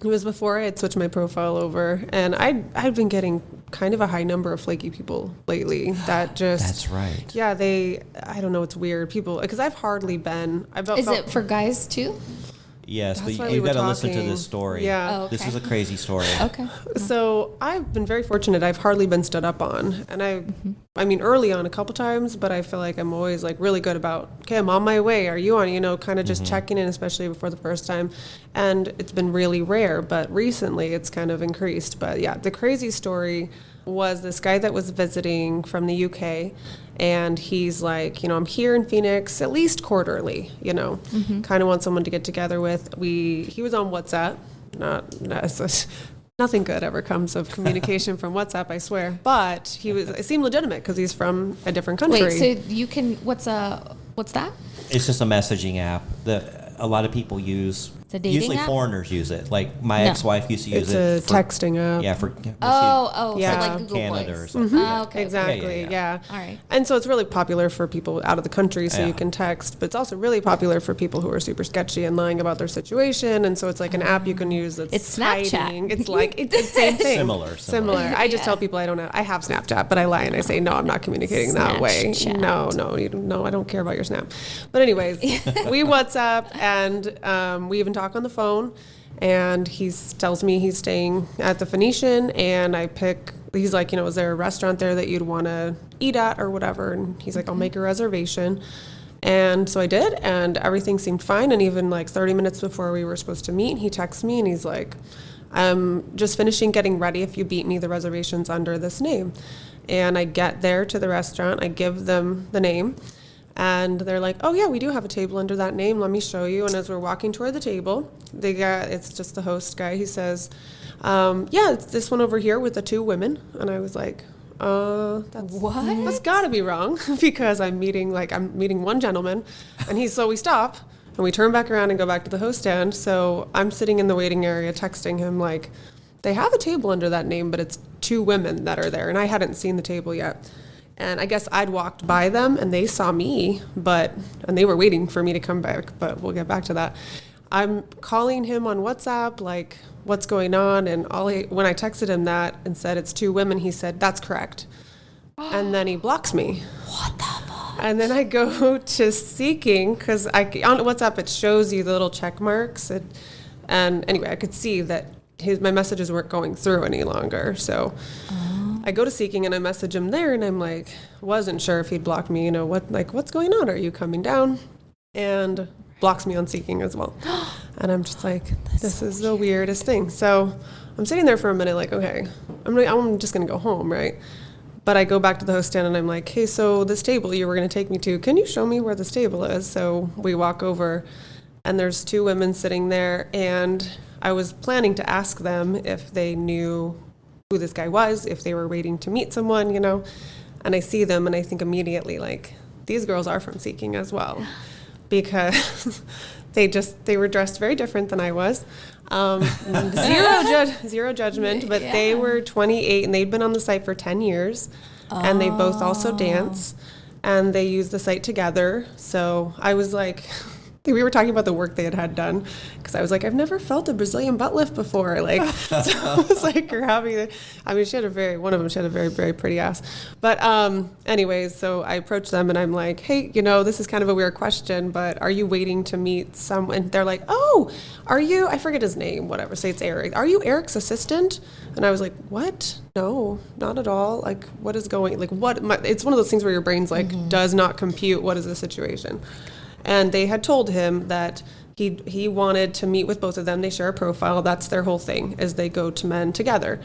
It was before I had switched my profile over, and I've been getting kind of a high number of flaky people lately. That just That's right. Yeah, I don't know. It's weird people because I've hardly been. Is it for guys too? Yes, That's why but we you were got to listen to talking. this story. Yeah. Oh, This okay. is a crazy story. Okay. So I've been very fortunate. I've hardly been stood up on, and I mean, early on a couple times, but I feel like I'm always like really good about, okay, I'm on my way. Are you on? You know, kind of just checking in, especially before the first time. And it's been really rare, but recently it's kind of increased. But yeah, the crazy story was this guy that was visiting from the UK, and he's like, you know, I'm here in Phoenix at least quarterly, you know, kind of want someone to get together with. He was on WhatsApp, nothing good ever comes of communication from WhatsApp, I swear. But it seemed legitimate because he's from a different country. Wait, so you can, what's that? It's just a messaging app that a lot of people use. It's a dating Usually app? foreigners use it. Like my No. ex-wife used to use It's it. a texting app. Yeah, for Yeah. So like Google Canada Voice. or something. Oh, okay. Exactly, yeah. All right. And so it's really popular for people out of the country, so Yeah. you can text, but it's also really popular for people who are super sketchy and lying about their situation. And so it's like an app you can use that's It's Snapchat. hiding. It's like, it's the same thing. Similar. I just tell people I have Snapchat, but I lie and I say, no, I'm not communicating that way. Snapchat. No, I don't care about your Snap. But anyways, we WhatsApp and we even talk on the phone. And he tells me he's staying at the Phoenician, and he's like, you know, is there a restaurant there that you'd want to eat at or whatever? And he's like, I'll make a reservation. And so I did, and everything seemed fine. And even like 30 minutes before we were supposed to meet, he texts me and he's like, I'm just finishing getting ready. If you beat me, the reservation's under this name. And I get there to the restaurant, I give them the name. And they're like, oh, yeah, we do have a table under that name. Let me show you. And as we're walking toward the table, it's just the host guy. He says, yeah, it's this one over here with the two women. And I was like, that's got to be wrong because I'm meeting one gentleman. And so we stop and we turn back around and go back to the host stand. So I'm sitting in the waiting area texting him like, they have a table under that name, but it's two women that are there. And I hadn't seen the table yet. And I guess I'd walked by them and they saw me, and they were waiting for me to come back, but we'll get back to that. I'm calling him on WhatsApp, like, what's going on? And when I texted him that and said it's two women, he said, that's correct. And then he blocks me. What the fuck? And then I go to Seeking, because on WhatsApp it shows you the little check marks. And anyway, I could see that my messages weren't going through any longer, so... I go to Seeking and I message him there and I'm like, wasn't sure if he'd blocked me, you know, what's going on? Are you coming down? And blocks me on Seeking as well. And I'm just like, this is the weirdest thing. So I'm sitting there for a minute like, okay, I'm just going to go home, right? But I go back to the host stand and I'm like, hey, so this table you were going to take me to, can you show me where this table is? So we walk over and there's two women sitting there and I was planning to ask them if they knew who this guy was, if they were waiting to meet someone, you know, and I see them and I think immediately like these girls are from Seeking as well because they were dressed very different than I was. Zero judgment, but they were 28 and they'd been on the site for 10 years and they both also dance and they use the site together. So I was like, we were talking about the work they had done because I was like, I've never felt a Brazilian butt lift before. Like, so I was like, one of them, she had a very, very pretty ass. But anyways, so I approached them and I'm like, hey, you know, this is kind of a weird question, but are you waiting to meet someone? And they're like, oh, are you, I forget his name, whatever, say it's Eric. Are you Eric's assistant? And I was like, what? No, not at all. Like, what is going, like, it's one of those things where your brain's like, does not compute. What is the situation? And they had told him that he wanted to meet with both of them. They share a profile. That's their whole thing, is they go to men together.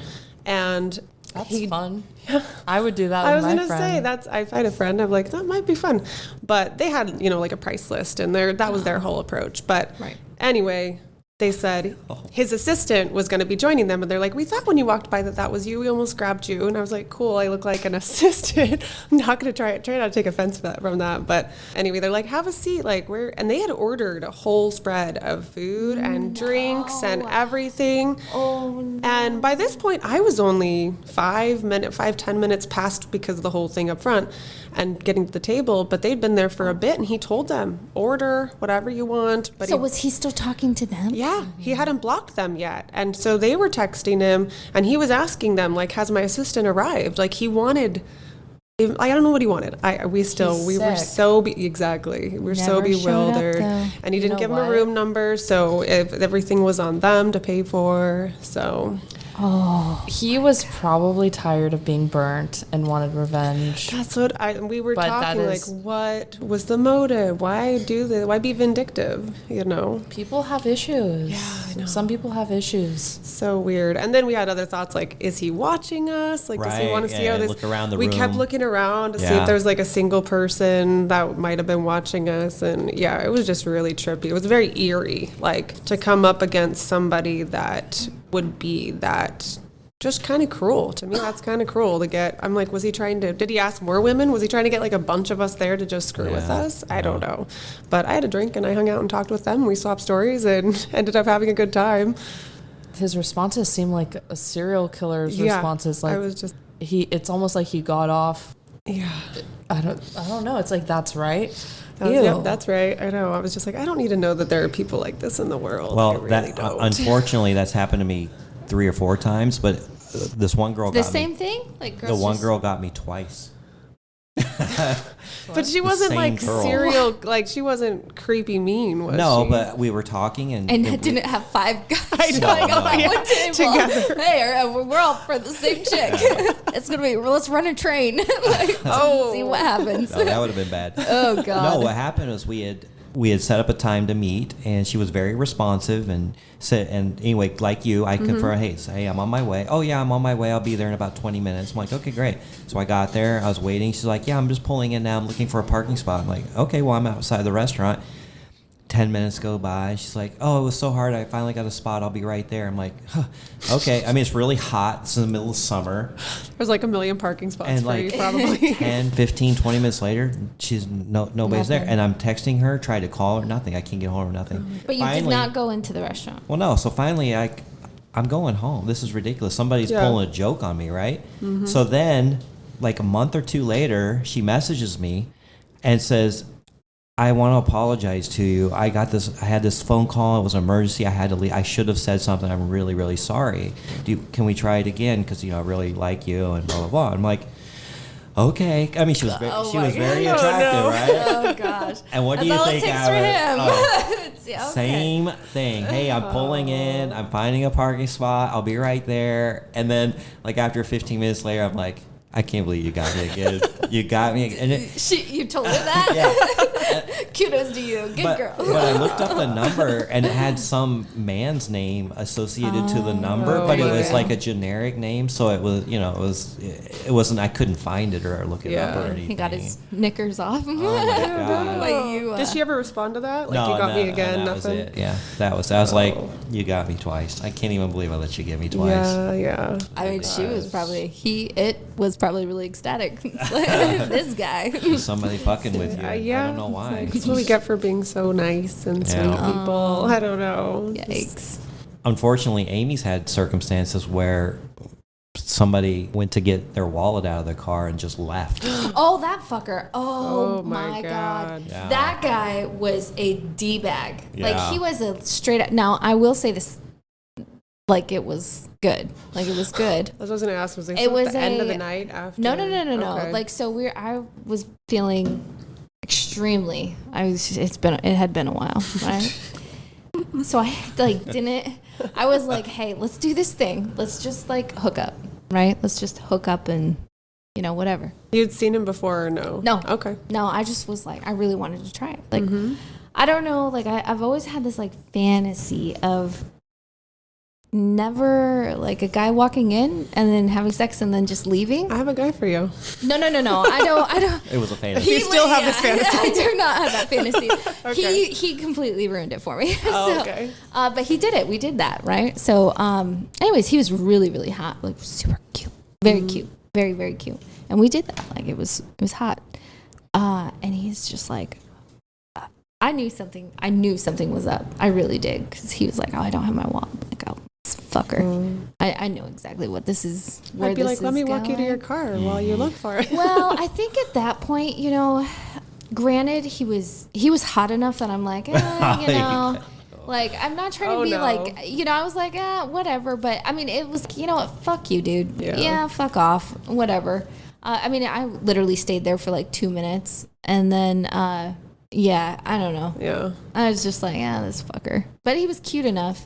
And That's fun. Yeah. I would do that I with was my going to say, if I had a friend, I'm like, that might be fun. But they had, you know, like a price list, and that was their whole approach. But anyway, they said his assistant was going to be joining them, and they're like, we thought when you walked by that was you. We almost grabbed you. And I was like, cool, I look like an assistant. I'm not going to try not to take offense from that. But anyway, they're like, have a seat. Like, and they had ordered a whole spread of food and drinks and everything. Oh, no. And by this point, I was only 10 minutes past because of the whole thing up front and getting to the table, but they'd been there for a bit, and he told them, order whatever you want. But So was he still talking to them? Yeah, Yeah, he hadn't blocked them yet. And so they were texting him, and he was asking them, like, has my assistant arrived? Like, he wanted, I don't know what he wanted. We were sick. so, exactly. We were so Never showed up, bewildered. though. And he You didn't know give him a what? room number, so everything was on them to pay for. So He was probably tired of being burnt and wanted revenge. that's what we were But talking, that like, is- what was the motive? Why do this? Why be vindictive, you know? People have issues. Yeah, I know. Some people have issues. So weird. And then we had other thoughts like, is he watching us? Like, does he Right, want to see yeah, how this? look around the we kept room. looking around to see Yeah. if there's like a single person that might have been watching us. And yeah, it was just really trippy. It was very eerie, like to come up against somebody that would be that. Just kind of cruel. To me, that's kind of cruel to get. I'm like, was he trying to, did he ask more women? Was he trying to get like a bunch of us there to just screw with Yeah, us? I don't know. But I had a drink and I hung out and talked with them. We swapped stories and ended up having a good time. His responses seem like a serial killer's Yeah, responses. Like I was just, it's almost like he got off. yeah. I don't know. It's like, that's right. Yep, that's right. I know. I was just like, I don't need to know that there are people like this in the world. I Well, really that don't. unfortunately, that's happened to me 3 or 4 times. But this one girl The got same me. thing? Like The girls one just- girl got me twice. But she wasn't same like girl. serial, like she wasn't creepy mean, was No, she? but we were talking and And we- it didn't have 5 guys know, showing up at no. one table. Together. Hey, we're all for the same chick. It's gonna be. Let's run a train. Like, see what happens. No, that would have been bad. Oh God. No, what happened was we had set up a time to meet, and she was very responsive and said, and anyway, like you, I confirmed, hey, I'm on my way. Oh yeah, I'm on my way. I'll be there in about 20 minutes. I'm like, okay, great. So I got there. I was waiting. She's like, yeah, I'm just pulling in now. I'm looking for a parking spot. I'm like, okay, well, I'm outside the restaurant. 10 minutes go by. She's like, oh, it was so hard. I finally got a spot. I'll be right there. I'm like, huh, okay. I mean, it's really hot. It's in the middle of summer. There's like a million parking spots And for like you, probably. 10, 15, 20 minutes later, nobody's there. Nothing. And I'm texting her, tried to call her, nothing. I can't get hold of her, nothing. But you did Finally- not go into the restaurant. Well, no. So finally, I'm going home. This is ridiculous. Somebody's Yeah. pulling a joke on me, right? So then, like a month or 2 later, she messages me and says, I want to apologize to you. I had this phone call. It was an emergency. I had to leave. I should have said something. I'm really, really sorry. Can we try it again? Because, I really like you and blah, blah, blah. I'm like, okay. I mean, she was very attractive, right? Oh gosh. And what do That's you all think it takes out for of it? him. Oh. Yeah, okay. Same thing. Hey, I'm pulling in. I'm finding a parking spot. I'll be right there. And then, like, after 15 minutes later, I'm like, I can't believe you got me again. You got me again. And You told her that? yeah. Kudos to you. Good girl. But I looked up the number, and it had some man's name associated to the number, but it was yeah. like a generic name. So it was, it wasn't, I couldn't find it or look it up or Yeah. anything. He got his knickers off. Oh, my God. Like you, Did she ever respond to that? Like, No, you got me no, again, that nothing? was it. Yeah, I was like, you got me twice. I can't even believe I let you get me twice. Yeah. I mean, she was probably it was probably really ecstatic. This guy. Somebody fucking with you. Yeah. I don't know why. That's what we get for being so nice and sweet Yeah. people. I don't know. Yikes. Unfortunately, Amy's had circumstances where somebody went to get their wallet out of their car and just left. Oh, that fucker. Oh, Oh, my my God. God. Yeah. That guy was a D-bag. Like, Yeah. he was a straight up. Now, I will say this. Like, it was good. Like, it was good. I was going to ask, was it, It was the end of a- the night after? No. Okay. Like, so I was feeling extremely. It had been a while, right? So I I was like, hey, let's do this thing. Let's just like hook up, right? Let's just hook up and whatever. You'd seen him before or no? No. Okay. No, I just was like, I really wanted to try it. Like, I don't know. Like, I've always had this like fantasy of never like a guy walking in and then having sex and then just leaving. I have a guy for you. No. I don't. It was a fantasy. You still have this fantasy? I do not have that fantasy. Okay. He completely ruined it for me. Oh, So, okay. but he did it. We did that, right? So, anyways, he was really, really hot. Like, super cute. Very cute. Very, very cute. And we did that. Like, it was hot. And he's just like, I knew something was up. I really did. Because he was like, oh, I don't have my wallet. I'm like, oh, this fucker. I know exactly what this is. Where I'd be this like, let me is walk you to going. your car while you look for it. Well, I think at that point, granted, he was hot enough that I'm like, Like, I'm not trying to Oh, be no. like, you know, I was like, whatever. But I mean, it was, you know what? Fuck you, dude. Yeah. Fuck off. Whatever. I mean, I literally stayed there for like 2 minutes. And then, I don't know. Yeah. I was just like, this fucker. But he was cute enough.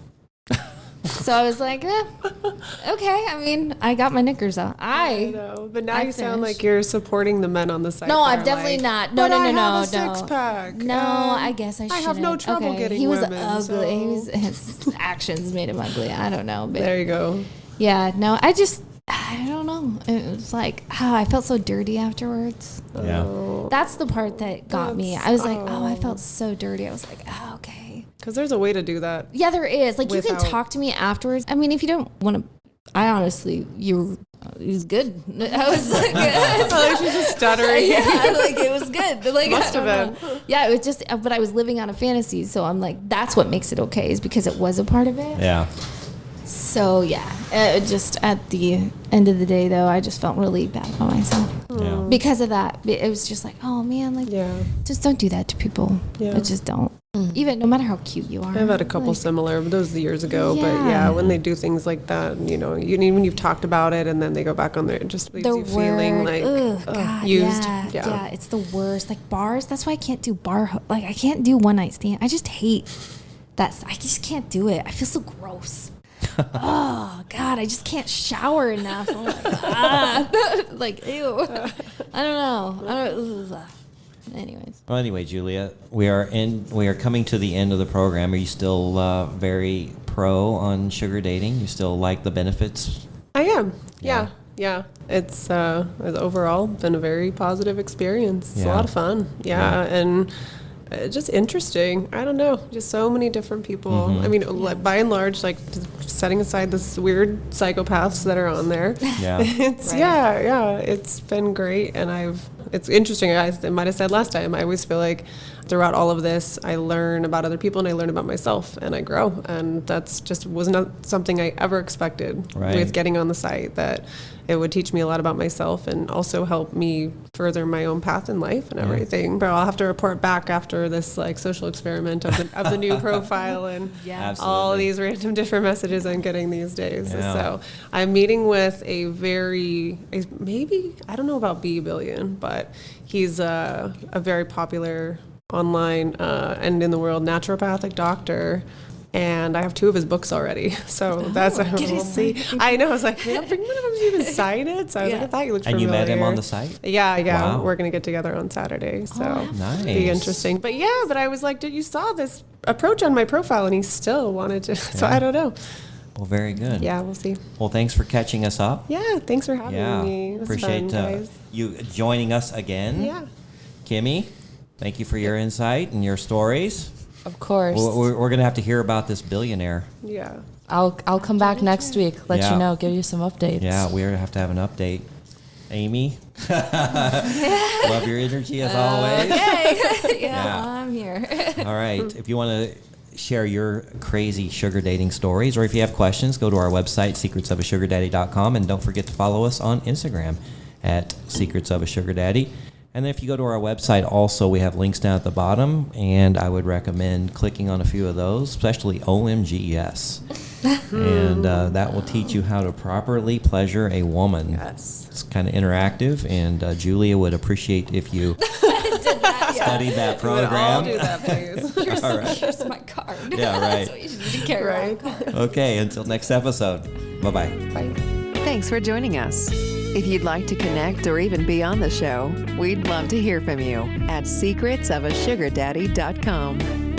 So I was like, okay. I mean, I got my knickers out. I know, but now I you sound finished. like you're supporting the men on the site. No, that I'm are definitely like, not. No, "But no, I no, have no, a no. six-pack. No, I guess I should. I have no trouble getting He was women, ugly. so- He was, his actions made him ugly. I don't know. But There you go. yeah, no, I don't know. It was like, I felt so dirty afterwards. Yeah. That's the part that got me. That's- I was like, I felt so dirty. I was like, okay. Because there's a way to do that. Yeah, there is. Like, you Without- can talk to me afterwards. I mean, if you don't want to, I honestly, he was good. I was like, Oh, she's just stuttering. yeah, like it was good. Like, Must I have don't know. Yeah, it was just, but I was living on a fantasy. So I'm like, that's what makes it okay, is because it was a part of it. Yeah. So yeah, just at the end of the day, though, I just felt really bad about myself Yeah. because of that. It was just like, oh man, like Yeah. just don't do that to people. Yeah. Just don't. Even no matter how cute you are. I've had a couple Like, similar, but those were years ago. But Yeah. yeah, when they do things like that, you know, when you've talked about it and then they go back on there, it just leaves the you feeling word, like God, used. Yeah, it's the worst. Like bars, that's why I can't do like I can't do one night stand. I just hate that. I just can't do it. I feel so gross. Oh God, I just can't shower enough. I'm like, like ew. I don't know. Anyways, Well, anyway, Julia, we are coming to the end of the program. Are you still very pro on sugar dating? You still like the benefits? I am. Yeah. Yeah. It's overall been a very positive experience. It's a Yeah. lot of fun. Yeah. And just interesting. I don't know. Just so many different people. Mm-hmm. I mean, like, by and large, like just setting aside this weird psychopaths that are on there. Yeah. It's Right. yeah. It's been great, and it's interesting. I might have said last time. I always feel like throughout all of this, I learn about other people and I learn about myself, and I grow. And that's just was not something I ever expected Right. with getting on the site. That it would teach me a lot about myself and also help me further my own path in life and everything. But I'll have to report back after this like social experiment of the new profile and all Absolutely. these random different messages I'm getting these days. Yeah. So I'm meeting with maybe, I don't know about B Billion, but he's a very popular online and in the world naturopathic doctor. And I have 2 of his books already. So that's we'll see. I know. I was like, man, one of them even sign it. So I was like, I thought you looked And you familiar. met him on the site? Yeah. Wow. We're going to get together on Saturday. So Nice. be interesting. But yeah, but I was like, you saw this approach on my profile and he still wanted to. So Yeah. I don't know. Well, very good. Yeah, we'll see. Well, thanks for catching us up. Yeah, thanks for having Yeah. me. It was Appreciate fun, guys. you joining us again. Yeah. Kimmy, thank you for your insight and your stories. Of course. We're going to have to hear about this billionaire. Yeah. I'll come back next week, let Yeah. you know, give you some updates. Yeah, we have to have an update. Amy, love your energy as always. okay. Yeah. I'm here. All right. If you want to share your crazy sugar dating stories, or if you have questions, go to our website, secretsofasugardaddy.com, and don't forget to follow us on Instagram at Secrets of a Sugar Daddy. And then if you go to our website, also, we have links down at the bottom, and I would recommend clicking on a few of those, especially OMGES. And that will teach you how to properly pleasure a woman. Yes. It's kind of interactive, and Julia would appreciate if you studied that We would all program. do that, please. All right. Here's my card. Yeah, right. That's what you should carry Right. around. Okay, until next episode. Bye-bye. Bye. Thanks for joining us. If you'd like to connect or even be on the show, we'd love to hear from you at secretsofasugardaddy.com.